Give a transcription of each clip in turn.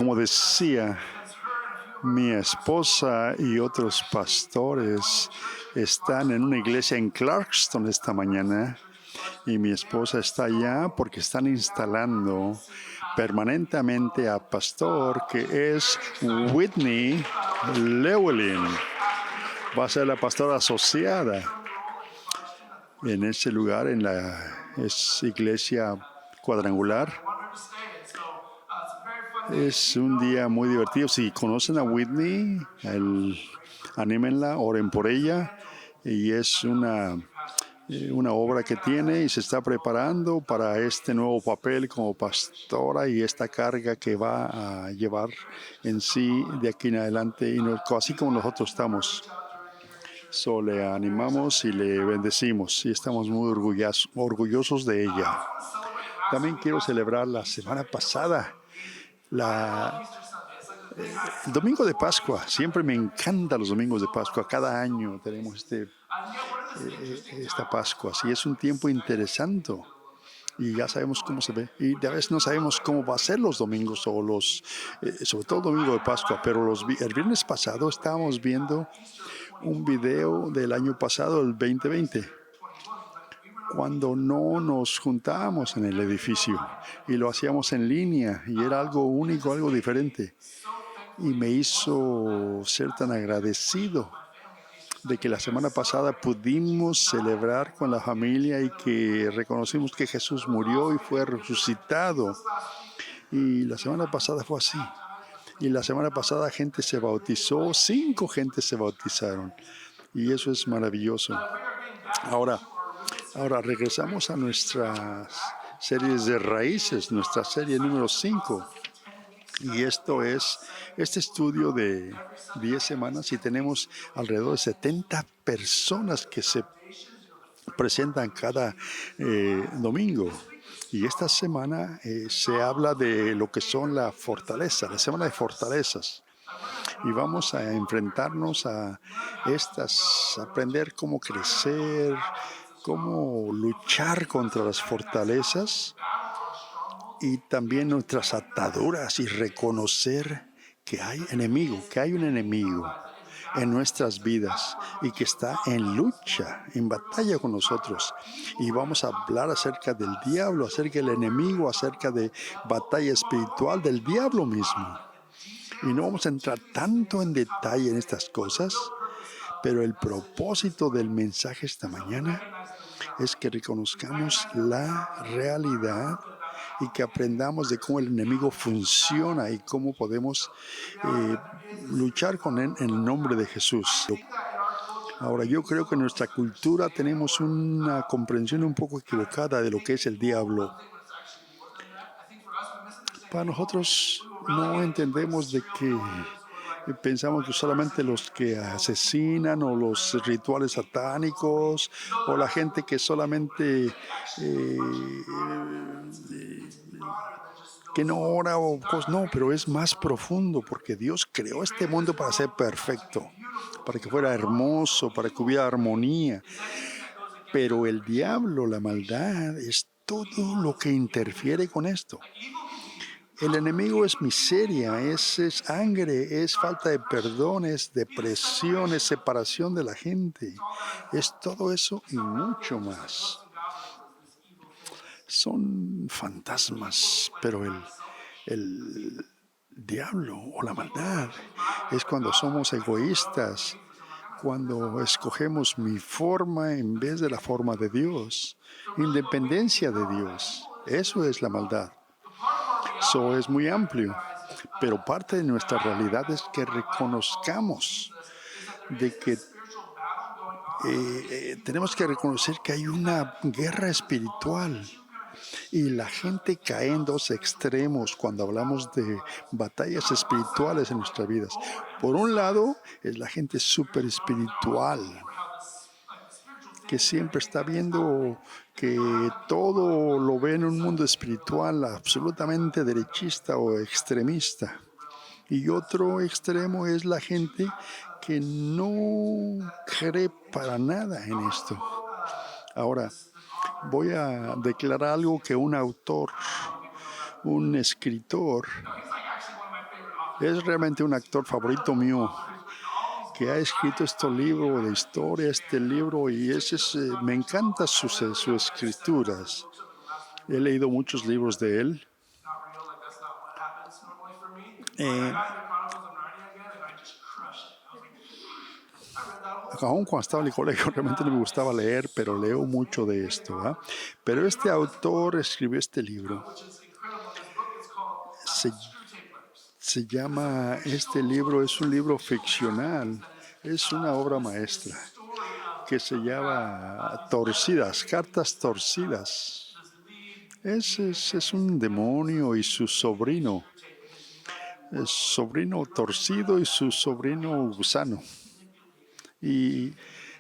como decía, mi esposa y otros pastores están en una iglesia en Clarkston esta mañana y mi esposa está allá porque están instalando permanentemente a pastor que es Whitney Llewellyn. Va a ser la pastora asociada en ese lugar, es iglesia cuadrangular. Es un día muy divertido. Si conocen a Whitney, anímenla, oren por ella. Y es una obra que tiene y se está preparando para este nuevo papel como pastora y esta carga que va a llevar en sí de aquí en adelante, y así como nosotros estamos. Le animamos y le bendecimos y estamos muy orgullosos de ella. También quiero celebrar la semana pasada, el domingo de Pascua. Siempre me encantan los domingos de Pascua. Cada año tenemos esta Pascua. Así es un tiempo interesante. Y ya sabemos cómo se ve. Y a veces no sabemos cómo va a ser los domingos, sobre todo el domingo de Pascua. Pero el viernes pasado estábamos viendo un video del año pasado, el 2020, cuando no nos juntábamos en el edificio y lo hacíamos en línea y era algo único, algo diferente. Y me hizo ser tan agradecido de que la semana pasada pudimos celebrar con la familia y que reconocimos que Jesús murió y fue resucitado. Y la semana pasada fue así. Y la semana pasada gente se bautizó, 5 gentes se bautizaron. Y eso es maravilloso. Ahora regresamos a nuestras series de raíces, nuestra serie número 5. Y esto es este estudio de 10 semanas y tenemos alrededor de 70 personas que se presentan cada domingo. Y esta semana se habla de lo que son la semana de fortalezas. Y vamos a enfrentarnos a aprender cómo crecer, cómo luchar contra las fortalezas y también nuestras ataduras y reconocer que hay un enemigo en nuestras vidas y que está en lucha, en batalla con nosotros. Y vamos a hablar acerca del diablo, acerca del enemigo, acerca de batalla espiritual del diablo mismo. Y no vamos a entrar tanto en detalle en estas cosas, pero el propósito del mensaje esta mañana es que reconozcamos la realidad y que aprendamos de cómo el enemigo funciona y cómo podemos luchar con él en el nombre de Jesús. Ahora, yo creo que en nuestra cultura tenemos una comprensión un poco equivocada de lo que es el diablo. Para nosotros no entendemos de que pensamos que solamente los que asesinan o los rituales satánicos o la gente que solamente que no ora o cosas. No, pero es más profundo porque Dios creó este mundo para ser perfecto, para que fuera hermoso, para que hubiera armonía. Pero el diablo, la maldad, es todo lo que interfiere con esto. El enemigo es miseria, es hambre, es falta de perdón, es depresión, es separación de la gente. Es todo eso y mucho más. Son fantasmas, pero el diablo o la maldad es cuando somos egoístas, cuando escogemos mi forma en vez de la forma de Dios, independencia de Dios. Eso es la maldad. Eso es muy amplio, pero parte de nuestra realidad es que reconozcamos de que tenemos que reconocer que hay una guerra espiritual y la gente cae en dos extremos cuando hablamos de batallas espirituales en nuestras vidas. Por un lado, es la gente súper espiritual, que siempre está viendo que todo lo ve en un mundo espiritual absolutamente derechista o extremista. Y otro extremo es la gente que no cree para nada en esto. Ahora, voy a declarar algo que un autor, un escritor, Es realmente un actor favorito mío que ha escrito este libro de historia, este libro, y me encanta sus escrituras. He leído muchos libros de él. Eh, Aún cuando estaba en el colegio realmente no me gustaba leer, pero leo mucho de esto, ¿va? Pero este autor escribió este libro. Se, este libro es un libro ficcional, es una obra maestra que se llama Torcidas, Cartas Torcidas. Es un demonio y su sobrino, el sobrino torcido y su sobrino gusano. Y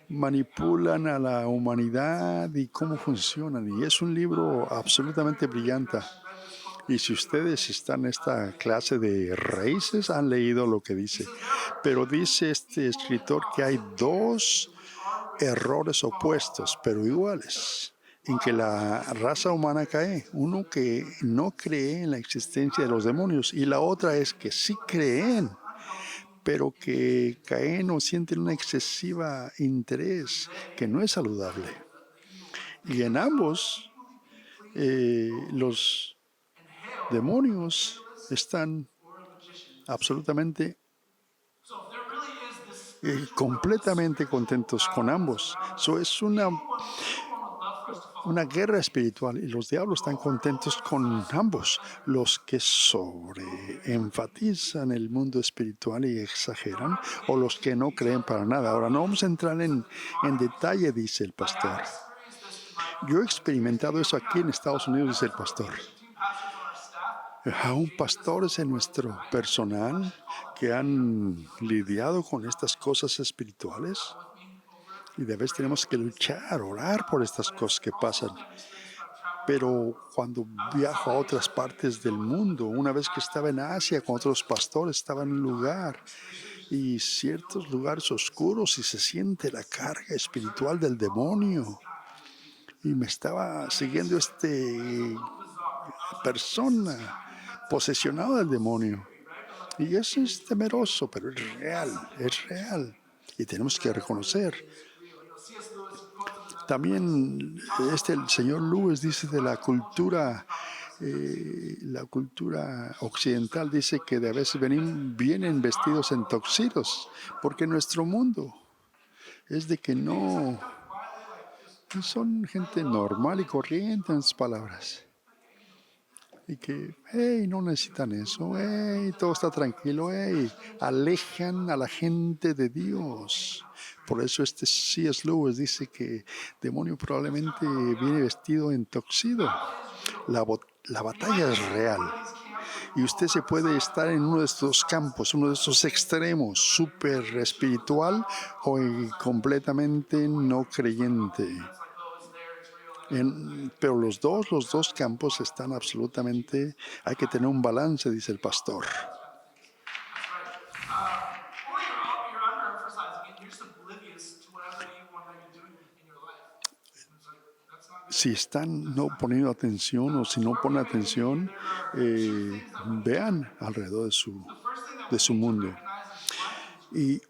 manipulan a la humanidad y cómo funcionan. Y es un libro absolutamente brillante. Y si ustedes están en esta clase de raíces, han leído lo que dice. Pero dice este escritor que hay dos errores opuestos, pero iguales, en que la raza humana cae. Uno que no cree en la existencia de los demonios y la otra es que sí creen, pero que caen o sienten un excesivo interés que no es saludable. Y en ambos, los demonios están absolutamente, completamente contentos con ambos. Es una guerra espiritual y los diablos están contentos con ambos. Los que sobreenfatizan el mundo espiritual y exageran, o los que no creen para nada. Ahora, no vamos a entrar en detalle, dice el pastor. Yo he experimentado eso aquí en Estados Unidos, dice el pastor. Aún pastores en nuestro personal que han lidiado con estas cosas espirituales. Y de vez tenemos que luchar, orar por estas cosas que pasan. Pero cuando viajo a otras partes del mundo, una vez que estaba en Asia con otros pastores, estaba en un lugar y ciertos lugares oscuros y se siente la carga espiritual del demonio. Y me estaba siguiendo persona posesionada del demonio. Y eso es temeroso, pero es real, es real. Y tenemos que reconocer. También el señor Lewis dice de la cultura occidental dice que de a veces vienen vestidos en toxidos, porque nuestro mundo es de que no son gente normal y corriente, en sus palabras. Y que, hey, no necesitan eso, hey, todo está tranquilo, hey, alejan a la gente de Dios. Por eso C.S. Lewis dice que demonio probablemente viene vestido en toxido. La batalla es real. Y usted se puede estar en uno de estos campos, uno de estos extremos, súper espiritual o completamente no creyente. Pero los dos campos están absolutamente, hay que tener un balance, dice el pastor. Si están no poniendo atención o si no ponen atención, vean alrededor de su mundo. Y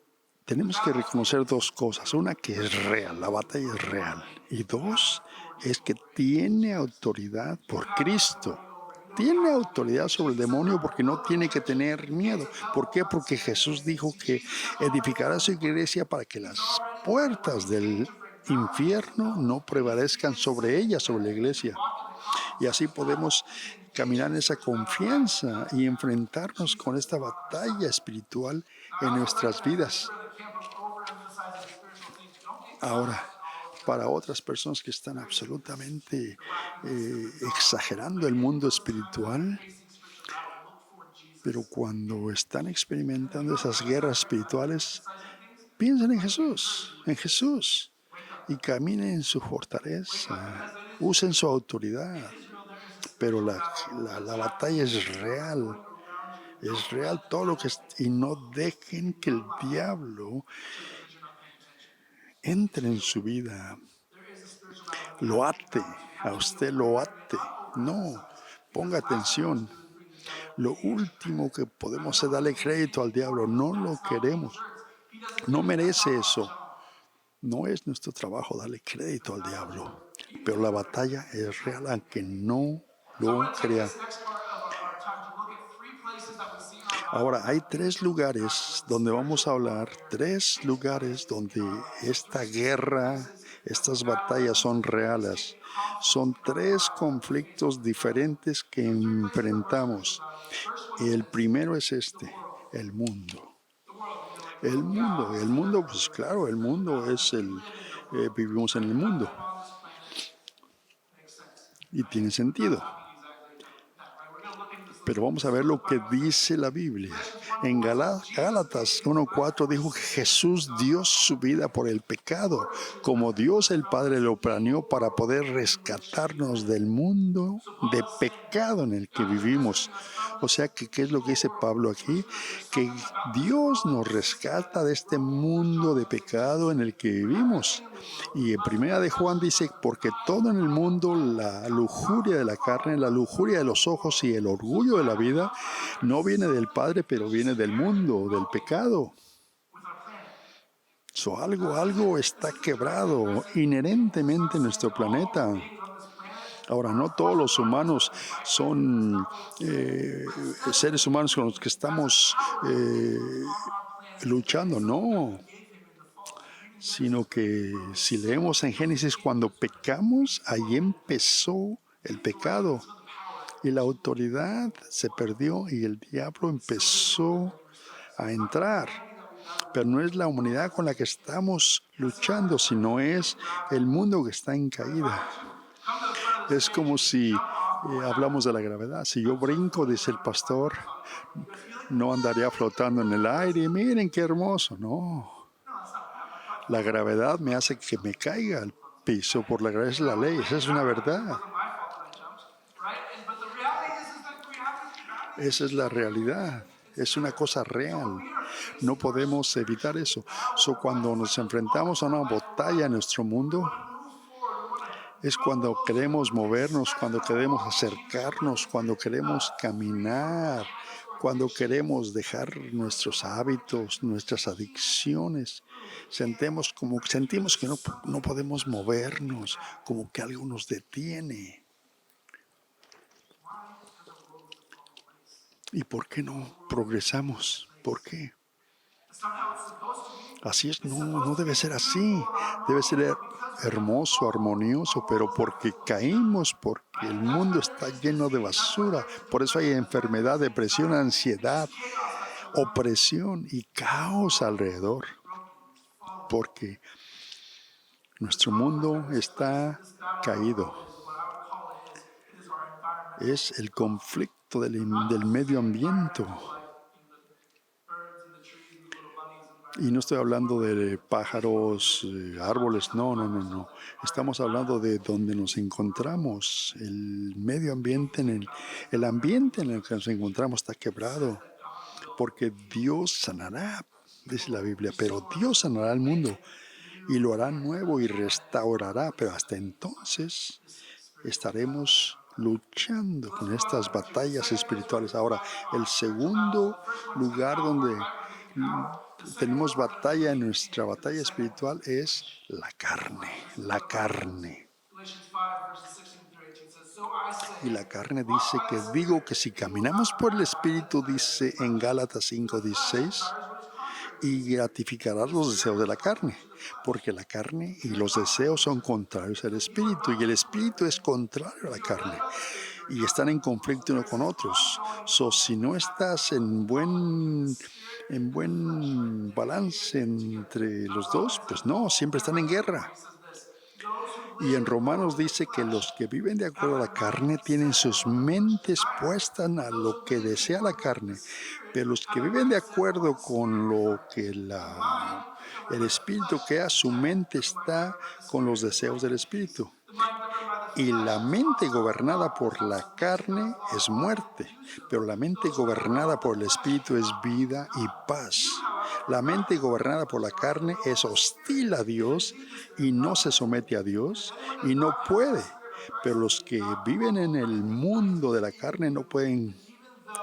tenemos que reconocer dos cosas. Una, que es real, la batalla es real. Y dos, es que tiene autoridad por Cristo. Tiene autoridad sobre el demonio porque no tiene que tener miedo. ¿Por qué? Porque Jesús dijo que edificará su iglesia para que las puertas del infierno no prevalezcan sobre ella, sobre la iglesia. Y así podemos caminar en esa confianza y enfrentarnos con esta batalla espiritual en nuestras vidas. Ahora, para otras personas que están absolutamente exagerando el mundo espiritual, pero cuando están experimentando esas guerras espirituales, piensen en Jesús, y caminen en su fortaleza, usen su autoridad. Pero la batalla es real todo lo que y no dejen que el diablo entre en su vida, lo ate, a usted lo ate. No, ponga atención. Lo último que podemos es darle crédito al diablo. No lo queremos. No merece eso. No es nuestro trabajo darle crédito al diablo. Pero la batalla es real, aunque no lo crean. Ahora, hay tres lugares donde vamos a hablar, tres lugares donde esta guerra, estas batallas son reales. Son tres conflictos diferentes que enfrentamos. El primero es el mundo. El mundo, pues claro, el mundo es vivimos en el mundo y tiene sentido. Pero vamos a ver lo que dice la Biblia. En Gálatas 1:4 dijo que Jesús dio su vida por el pecado, como Dios el Padre lo planeó para poder rescatarnos del mundo de pecado en el que vivimos. O sea que, ¿qué es lo que dice Pablo aquí? Que Dios nos rescata de este mundo de pecado en el que vivimos. Y en primera de Juan dice, porque todo en el mundo, la lujuria de la carne, la lujuria de los ojos y el orgullo de la vida, no viene del Padre, pero viene del mundo, del pecado. Algo está quebrado inherentemente en nuestro planeta. Ahora, no todos los humanos son seres humanos con los que estamos luchando, no. Sino que si leemos en Génesis, cuando pecamos, ahí empezó el pecado. Y la autoridad se perdió y el diablo empezó a entrar. Pero no es la humanidad con la que estamos luchando, sino es el mundo que está en caída. Es como si hablamos de la gravedad. Si yo brinco, dice el pastor, no andaría flotando en el aire. Miren qué hermoso. No. La gravedad me hace que me caiga al piso por la gravedad. Es la ley. Esa es una verdad. Esa es la realidad. Es una cosa real. No podemos evitar eso. Cuando nos enfrentamos a una batalla en nuestro mundo, es cuando queremos movernos, cuando queremos acercarnos, cuando queremos caminar, cuando queremos dejar nuestros hábitos, nuestras adicciones. Sentimos que no podemos movernos, como que algo nos detiene. ¿Y por qué no progresamos? ¿Por qué? Así es, no debe ser así. Debe ser hermoso, armonioso, pero porque caímos, porque el mundo está lleno de basura. Por eso hay enfermedad, depresión, ansiedad, opresión y caos alrededor. Porque nuestro mundo está caído. Es el conflicto del medio ambiente. Y no estoy hablando de pájaros, árboles, no. Estamos hablando de donde nos encontramos. El medio ambiente, el ambiente en el que nos encontramos está quebrado. Porque Dios sanará, dice la Biblia, pero Dios sanará el mundo y lo hará nuevo y restaurará. Pero hasta entonces estaremos luchando con estas batallas espirituales. Ahora, el segundo lugar donde tenemos batalla en nuestra batalla espiritual es la carne. Y la carne dice que digo que si caminamos por el Espíritu, dice en Gálatas 5:16, y gratificarás los deseos de la carne, porque la carne y los deseos son contrarios al Espíritu, y el Espíritu es contrario a la carne, y están en conflicto uno con otros. Si no estás en buen balance entre los dos, pues no, siempre están en guerra. Y en Romanos dice que los que viven de acuerdo a la carne tienen sus mentes puestas a lo que desea la carne, pero los que viven de acuerdo con lo que el Espíritu crea, su mente está con los deseos del Espíritu. Y la mente gobernada por la carne es muerte, pero la mente gobernada por el Espíritu es vida y paz. La mente gobernada por la carne es hostil a Dios y no se somete a Dios y no puede. Pero los que viven en el mundo de la carne no pueden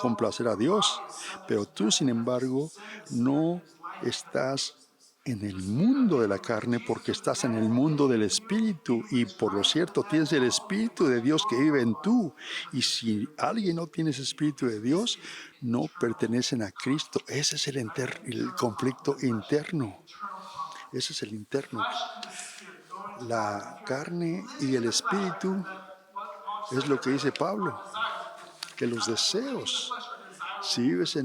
complacer a Dios, pero tú, sin embargo, no estás en el mundo de la carne porque estás en el mundo del Espíritu y por lo cierto tienes el Espíritu de Dios que vive en tú. Y si alguien no tiene ese Espíritu de Dios, no pertenecen a Cristo. Ese es el conflicto interno. Ese es el interno. La carne y el Espíritu es lo que dice Pablo, que los deseos, si vives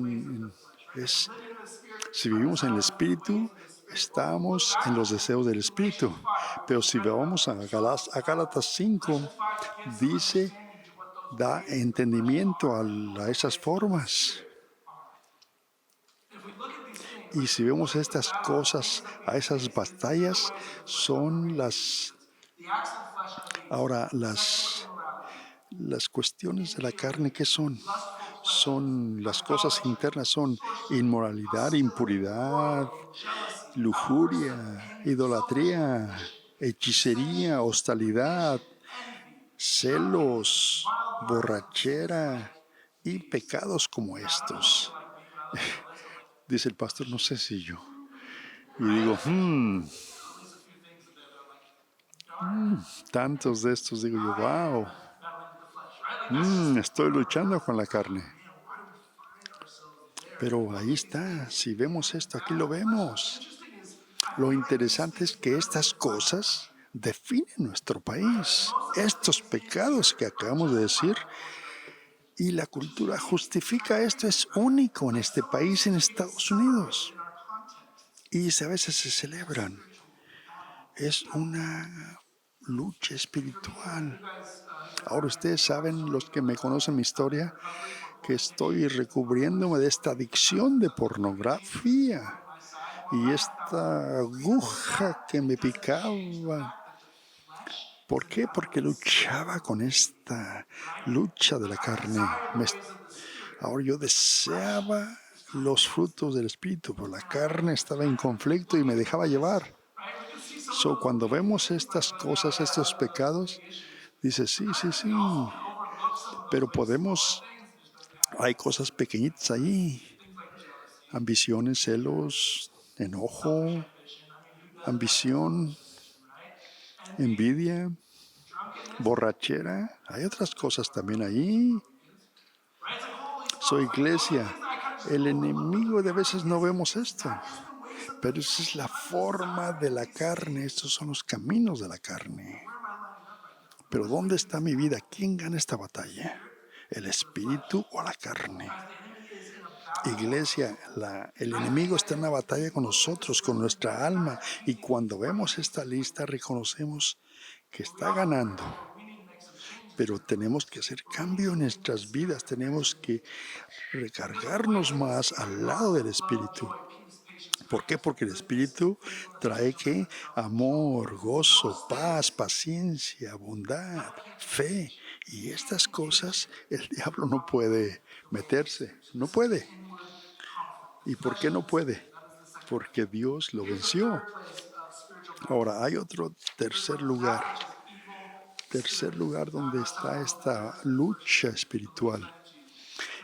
si vivimos en el Espíritu, estamos en los deseos del Espíritu. Pero si vamos a Gálatas 5, dice, da entendimiento a esas formas. Y si vemos estas cosas, a esas batallas, son ahora las cuestiones de la carne, ¿qué son? Son las cosas internas, son inmoralidad, impuridad, lujuria, idolatría, hechicería, hostilidad, celos, borrachera y pecados como estos. Dice el pastor, no sé si yo. Y digo, tantos de estos, digo yo, wow, estoy luchando con la carne. Pero ahí está, si vemos esto, aquí lo vemos. Lo interesante es que estas cosas definen nuestro país. Estos pecados que acabamos de decir, y la cultura justifica esto, es único en este país, en Estados Unidos. Y a veces se celebran. Es una lucha espiritual. Ahora ustedes saben, los que me conocen mi historia, que estoy recubriéndome de esta adicción de pornografía y esta aguja que me picaba. ¿Por qué? Porque luchaba con esta lucha de la carne. Ahora yo deseaba los frutos del Espíritu, pero la carne estaba en conflicto y me dejaba llevar. Cuando vemos estas cosas, estos pecados, dice, sí, pero hay cosas pequeñitas ahí, ambiciones, celos, enojo, ambición, envidia, borrachera, hay otras cosas también ahí. Soy iglesia. El enemigo de veces no vemos esto, pero esa es la forma de la carne, estos son los caminos de la carne. Pero ¿dónde está mi vida? ¿Quién gana esta batalla? ¿El espíritu o la carne? Iglesia, el enemigo está en una batalla con nosotros, con nuestra alma, y cuando vemos esta lista reconocemos que está ganando. Pero tenemos que hacer cambio en nuestras vidas, tenemos que recargarnos más al lado del Espíritu. ¿Por qué? Porque el Espíritu trae ¿qué? Amor, gozo, paz, paciencia, bondad, fe. Y estas cosas el diablo no puede meterse, no puede. ¿Y por qué no puede? Porque Dios lo venció. Ahora, hay otro tercer lugar donde está esta lucha espiritual.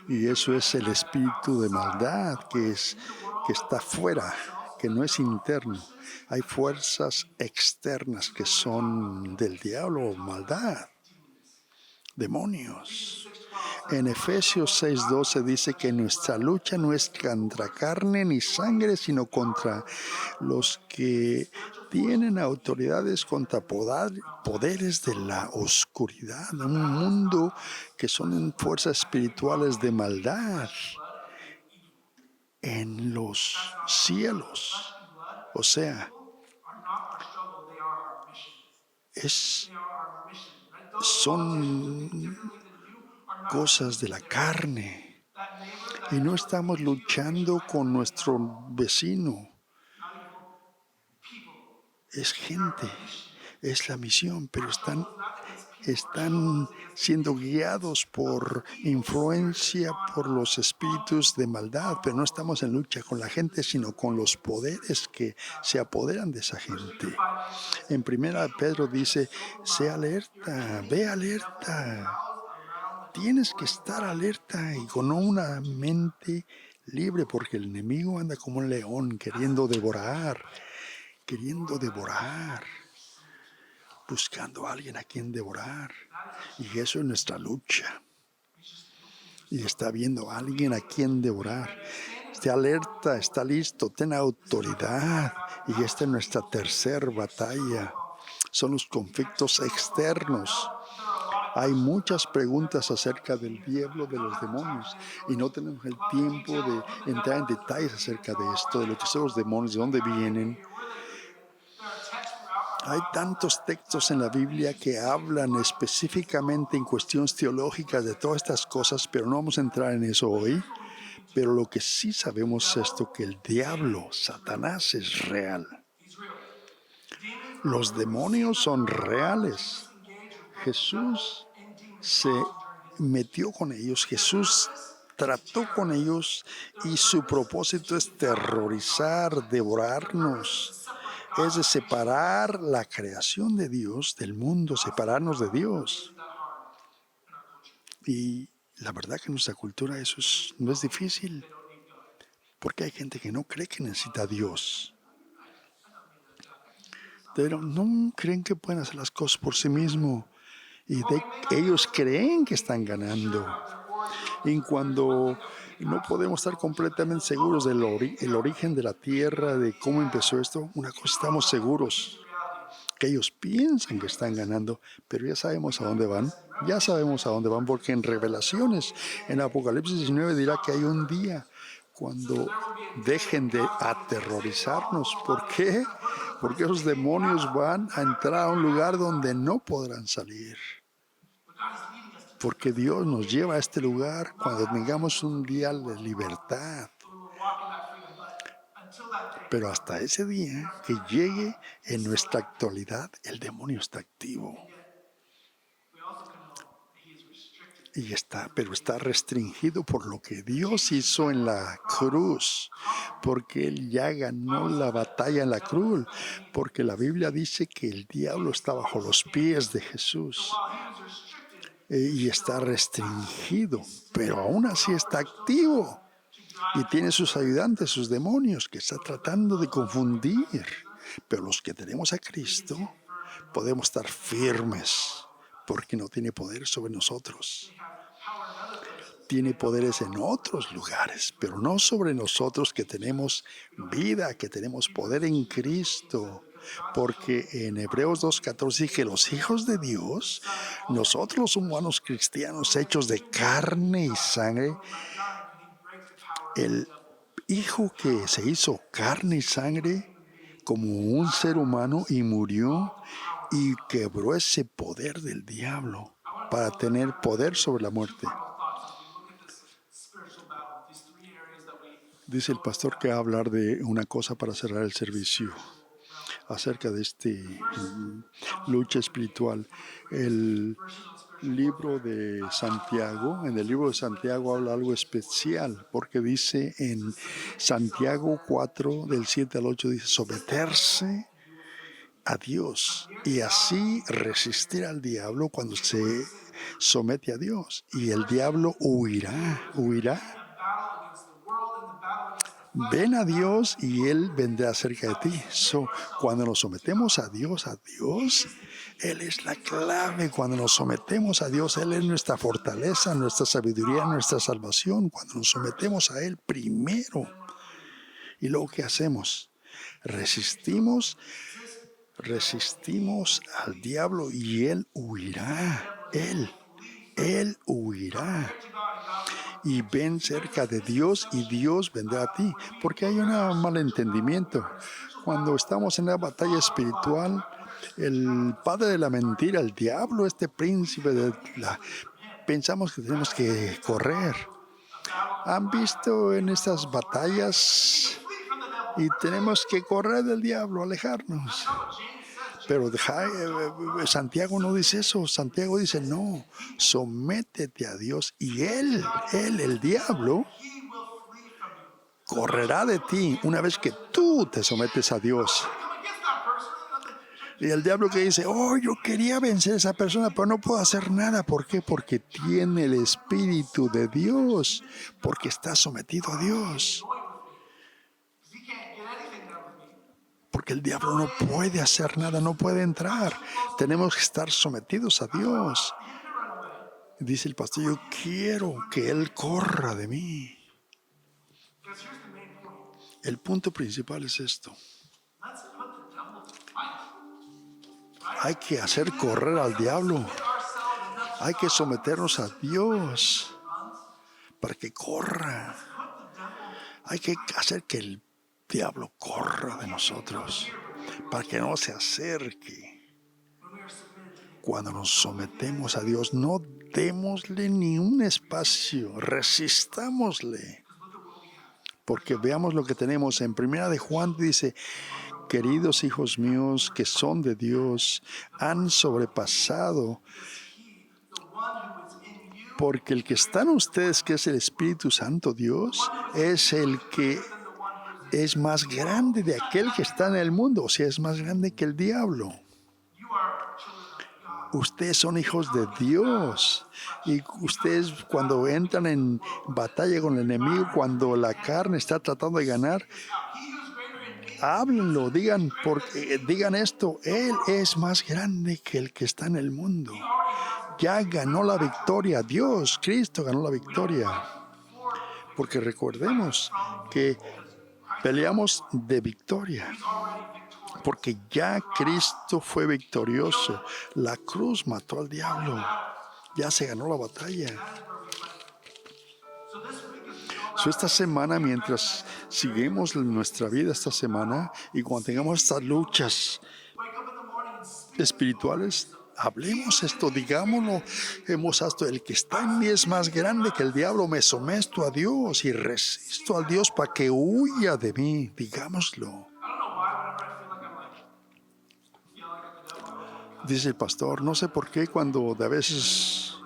Y eso es el espíritu de maldad que está fuera, que no es interno. Hay fuerzas externas que son del diablo, maldad, demonios. En Efesios 6:12 dice que nuestra lucha no es contra carne ni sangre, sino contra los que tienen autoridades, contra poderes de la oscuridad, de un mundo que son fuerzas espirituales de maldad en los cielos. O sea, son cosas de la carne. Y no estamos luchando con nuestro vecino. Es gente, es la misión, pero están siendo guiados por influencia, por los espíritus de maldad, pero no estamos en lucha con la gente, sino con los poderes que se apoderan de esa gente. En 1 Pedro dice, sé alerta, ve alerta. tienes que estar alerta y con una mente libre, porque el enemigo anda como un león queriendo devorar, buscando a alguien a quien devorar. Y eso es nuestra lucha. Y está viendo a alguien a quien devorar. Esté alerta, está listo, ten autoridad. Y esta es nuestra tercera batalla. Son los conflictos externos. Hay muchas preguntas acerca del diablo, de los demonios, y no tenemos el tiempo de entrar en detalles acerca de esto, de lo que son los demonios, de dónde vienen. Hay tantos textos en la Biblia que hablan específicamente en cuestiones teológicas de todas estas cosas, pero no vamos a entrar en eso hoy. Pero lo que sí sabemos es esto, que el diablo, Satanás, es real. Los demonios son reales. Jesús se metió con ellos, Jesús trató con ellos y su propósito es terrorizar, devorarnos. Es de separar la creación de Dios del mundo, separarnos de Dios. Y la verdad que en nuestra cultura eso no es difícil, porque hay gente que no cree que necesita a Dios. Pero no creen que pueden hacer las cosas por sí mismos. Y ellos creen que están ganando. Y cuando no podemos estar completamente seguros del el origen de la tierra, de cómo empezó esto, una cosa estamos seguros, que ellos piensan que están ganando, pero ya sabemos a dónde van. Ya sabemos a dónde van, porque en Revelaciones, en Apocalipsis 19 dirá que hay un día cuando dejen de aterrorizarnos. ¿Por qué? Porque esos demonios van a entrar a un lugar donde no podrán salir. Porque Dios nos lleva a este lugar cuando tengamos un día de libertad. Pero hasta ese día que llegue, en nuestra actualidad, el demonio está activo. Pero está restringido por lo que Dios hizo en la cruz, porque Él ya ganó la batalla en la cruz, porque la Biblia dice que el diablo está bajo los pies de Jesús y está restringido, pero aún así está activo y tiene sus ayudantes, sus demonios, que está tratando de confundir. Pero los que tenemos a Cristo podemos estar firmes, porque no tiene poder sobre nosotros. Tiene poderes en otros lugares, pero no sobre nosotros, que tenemos vida, que tenemos poder en Cristo. Porque en Hebreos 2:14 dice que los hijos de Dios, nosotros los humanos cristianos hechos de carne y sangre, el Hijo que se hizo carne y sangre como un ser humano y murió y quebró ese poder del diablo para tener poder sobre la muerte. Dice el pastor que va a hablar de una cosa para cerrar el servicio, acerca de lucha espiritual. El libro de Santiago, en el libro de Santiago habla algo especial, porque dice en Santiago 4, del 7 al 8, dice, someterse a Dios y así resistir al diablo cuando se somete a Dios. Y el diablo huirá. Ven a Dios y Él vendrá cerca de ti. Cuando nos sometemos a Dios, Él es la clave. Cuando nos sometemos a Dios, Él es nuestra fortaleza, nuestra sabiduría, nuestra salvación. Cuando nos sometemos a Él primero. Y luego, ¿qué hacemos? Resistimos al diablo y Él huirá. Él huirá. Y ven cerca de Dios y Dios vendrá a ti. Porque hay un malentendimiento. Cuando estamos en la batalla espiritual, el padre de la mentira, el diablo, este príncipe pensamos que tenemos que correr. ¿Han visto en estas batallas? Y tenemos que correr del diablo, alejarnos. Pero Santiago no dice eso. Santiago dice, no, sométete a Dios y Él, el diablo, correrá de ti una vez que tú te sometes a Dios. Y el diablo que dice, oh, yo quería vencer a esa persona, pero no puedo hacer nada. ¿Por qué? Porque tiene el Espíritu de Dios, porque está sometido a Dios. Porque el diablo no puede hacer nada, no puede entrar. Tenemos que estar sometidos a Dios. Dice el pastor, yo quiero que Él corra de mí. El punto principal es esto. Hay que hacer correr al diablo. Hay que someternos a Dios para que corra. Hay que hacer que el diablo corra de nosotros, para que no se acerque. Cuando nos sometemos a Dios, no démosle ni un espacio, resistámosle. Porque veamos lo que tenemos en 1 de Juan, dice, queridos hijos míos que son de Dios, han sobrepasado, porque el que está en ustedes, que es el Espíritu Santo Dios, es el que es más grande de aquel que está en el mundo, o sea, es más grande que el diablo. Ustedes son hijos de Dios y ustedes cuando entran en batalla con el enemigo, cuando la carne está tratando de ganar, háblenlo, digan esto, Él es más grande que el que está en el mundo. Ya ganó la victoria, Dios, Cristo ganó la victoria. Porque recordemos que peleamos de victoria. Porque ya Cristo fue victorioso. La cruz mató al diablo. Ya se ganó la batalla. Esta semana, mientras seguimos nuestra vida esta semana y cuando tengamos estas luchas espirituales, hablemos esto, digámoslo. Hemos hasta el que está en mí es más grande que el diablo. Me someto a Dios y resisto al Dios para que huya de mí. Digámoslo. Dice el pastor, no sé por qué cuando de a veces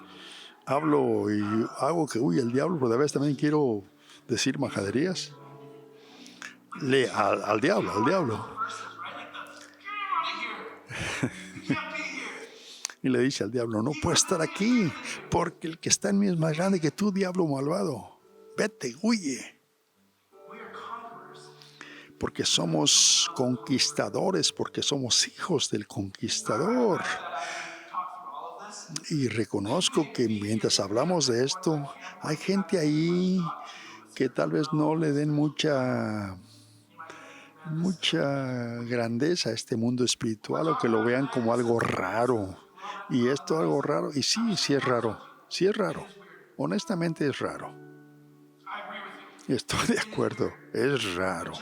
hablo y hago que huya el diablo, pero de a veces también quiero decir majaderías. Al diablo. Y le dice al diablo, no puedo estar aquí, porque el que está en mí es más grande que tú, diablo malvado. Vete, huye. Porque somos conquistadores, porque somos hijos del conquistador. Y reconozco que mientras hablamos de esto, hay gente ahí que tal vez no le den mucha grandeza a este mundo espiritual o que lo vean como algo raro. Y esto algo raro, y sí es raro, sí es raro. Honestamente es raro. Estoy de acuerdo, es raro.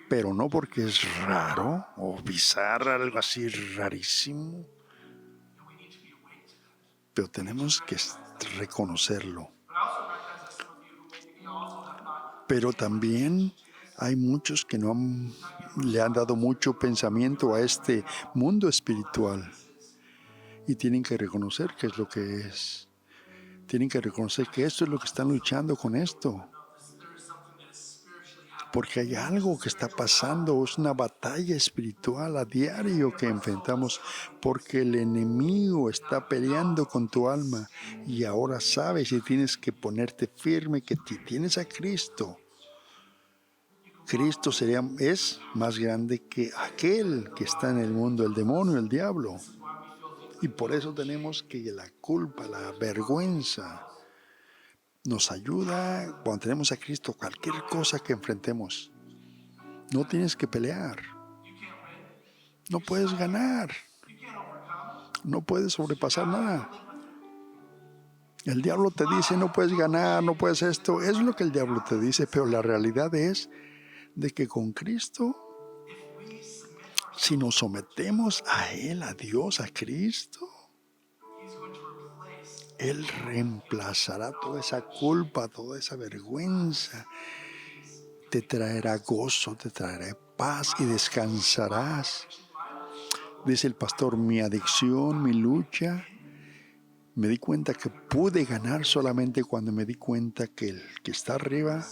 Pero no porque es raro o bizarro, algo así rarísimo. Pero tenemos que reconocerlo. Pero también hay muchos que no le han dado mucho pensamiento a este mundo espiritual. Y tienen que reconocer qué es lo que es. Tienen que reconocer que esto es lo que están luchando con esto. Porque hay algo que está pasando, es una batalla espiritual a diario que enfrentamos, porque el enemigo está peleando con tu alma y ahora sabes y tienes que ponerte firme que si tienes a Cristo, Cristo es más grande que aquel que está en el mundo, el demonio, el diablo. Y por eso tenemos que la culpa, la vergüenza, nos ayuda cuando tenemos a Cristo, cualquier cosa que enfrentemos. No tienes que pelear. No puedes ganar. No puedes sobrepasar nada. El diablo te dice, no puedes ganar, no puedes esto. Es lo que el diablo te dice, pero la realidad es de que con Cristo, si nos sometemos a Él, a Dios, a Cristo, Él reemplazará toda esa culpa, toda esa vergüenza. Te traerá gozo, te traerá paz y descansarás. Dice el pastor, mi adicción, mi lucha, me di cuenta que pude ganar solamente cuando me di cuenta que el que está arriba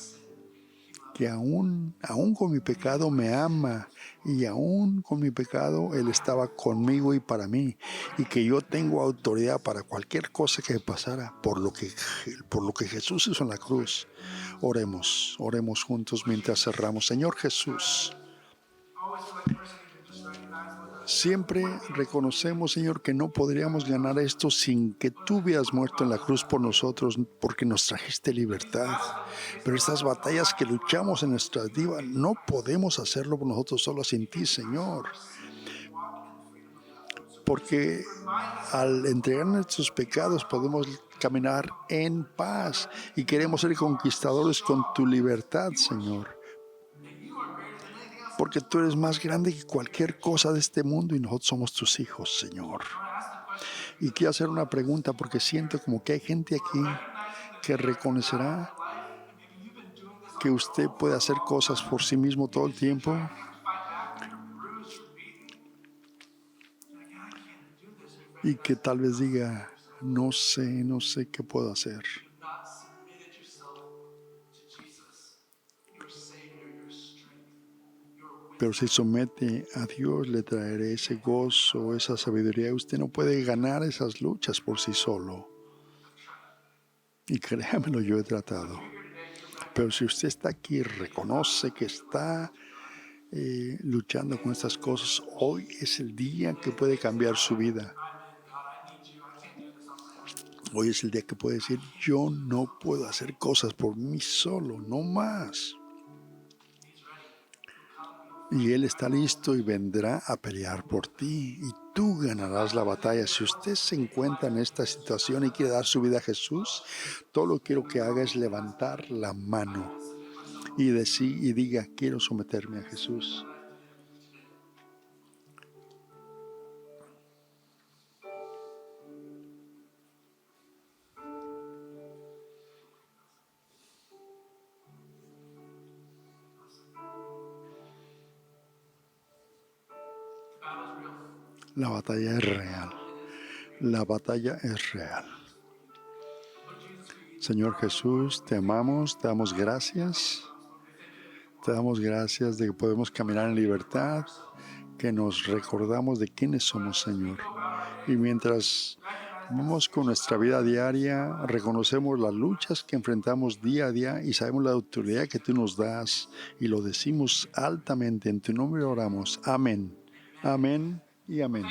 que aún con mi pecado me ama, y aún con mi pecado Él estaba conmigo y para mí, y que yo tengo autoridad para cualquier cosa que pasara por lo que Jesús hizo en la cruz. Oremos juntos mientras cerramos. Señor Jesús, siempre reconocemos, Señor, que no podríamos ganar esto sin que tú hubieras muerto en la cruz por nosotros, porque nos trajiste libertad. Pero estas batallas que luchamos en nuestra vida, no podemos hacerlo por nosotros solos sin ti, Señor. Porque al entregar nuestros pecados podemos caminar en paz y queremos ser conquistadores con tu libertad, Señor. Porque tú eres más grande que cualquier cosa de este mundo y nosotros somos tus hijos, Señor. Y quiero hacer una pregunta porque siento como que hay gente aquí que reconocerá que usted puede hacer cosas por sí mismo todo el tiempo y que tal vez diga, no sé qué puedo hacer. Pero si somete a Dios, le traeré ese gozo, esa sabiduría. Usted no puede ganar esas luchas por sí solo. Y créamelo, yo he tratado. Pero si usted está aquí y reconoce que está luchando con estas cosas, hoy es el día que puede cambiar su vida. Hoy es el día que puede decir, yo no puedo hacer cosas por mí solo, no más. Y Él está listo y vendrá a pelear por ti. Y tú ganarás la batalla. Si usted se encuentra en esta situación y quiere dar su vida a Jesús, todo lo que quiero que haga es levantar la mano y diga, quiero someterme a Jesús. La batalla es real. La batalla es real. Señor Jesús, te amamos, te damos gracias. Te damos gracias de que podemos caminar en libertad, que nos recordamos de quiénes somos, Señor. Y mientras vamos con nuestra vida diaria, reconocemos las luchas que enfrentamos día a día y sabemos la autoridad que tú nos das y lo decimos altamente. En tu nombre oramos. Amén. Amén y amén.